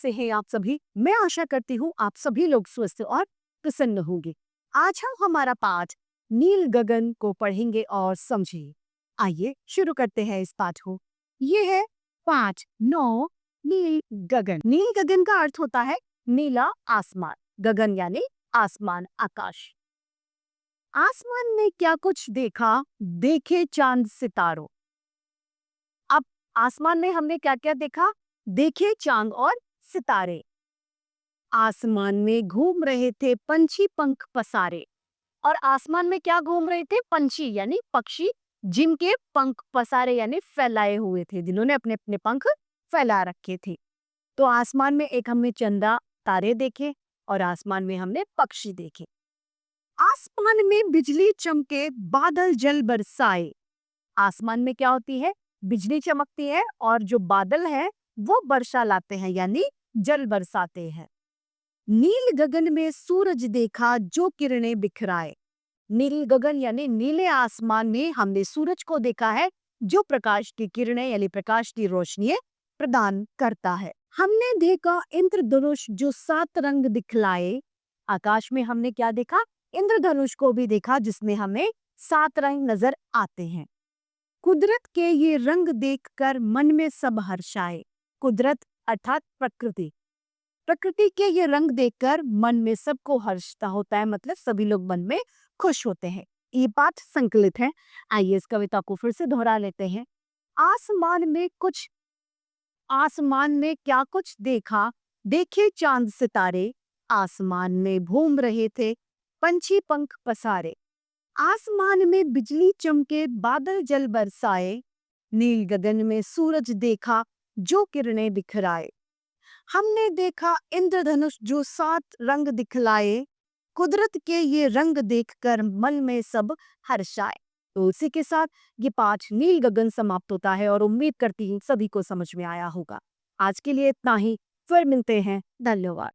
कैसे हैं आप सभी? मैं आशा करती हूँ आप सभी लोग स्वस्थ और प्रसन्न होंगे। आज हम हमारा पाठ नील गगन को पढ़ेंगे और समझेंगे। आइए शुरू करते हैं इस पाठ को। ये है पाठ 9 नील गगन। नील गगन का अर्थ होता है नीला आसमान। गगन यानी आसमान, आकाश। आसमान में क्या कुछ देखा, देखे चांद सितारों। अब आसमान में हमने क्या क्या देखा? देखे चांद और सितारे। आसमान में घूम रहे थे पंछी पंख पसारे। और आसमान में क्या घूम रहे थे? पंछी यानी पक्षी, जिनके पंख पसारे यानी फैलाए हुए थे, जिन्होंने अपने अपने पंख फैला रखे थे। तो आसमान में एक हमने चंदा तारे देखे और आसमान में हमने पक्षी देखे। आसमान में बिजली चमके, बादल जल बरसाए। आसमान में क्या होती है? बिजली चमकती है और जो बादल है वो वर्षा लाते हैं यानी जल बरसाते हैं। नील गगन में सूरज देखा, जो किरणें बिखराए। नील गगन यानी नीले आसमान में हमने सूरज को देखा है, जो प्रकाश की किरणें यानी प्रकाश की रोशनी प्रदान करता है। हमने देखा इंद्रधनुष, जो 7 रंग दिखलाए। आकाश में हमने क्या देखा? इंद्रधनुष को भी देखा, जिसमें हमें 7 रंग नजर आते हैं। कुदरत के ये रंग देखकर मन में सब हर्षाए। कुदरत अर्थात प्रकृति। प्रकृति के ये रंग देखकर मन में सबको हर्षता होता है, मतलब सभी लोग मन में खुश होते हैं। ये पाठ संकलित है। आइए इस कविता को फिर से दोहरा लेते हैं। आसमान में क्या कुछ देखा, देखे चांद सितारे। आसमान में घूम रहे थे पंछी पंख पसारे। आसमान में बिजली चमके, बादल जल बरसाए। नील गगन में सूरज देखा, जो किरणें बिखराए। हमने देखा इंद्रधनुष, जो 7 रंग दिखलाए। कुदरत के ये रंग देखकर मन में सब हर्षाए। तो इसी के साथ ये पाठ नील गगन समाप्त होता है और उम्मीद करती हूँ सभी को समझ में आया होगा। आज के लिए इतना ही, फिर मिलते हैं। धन्यवाद।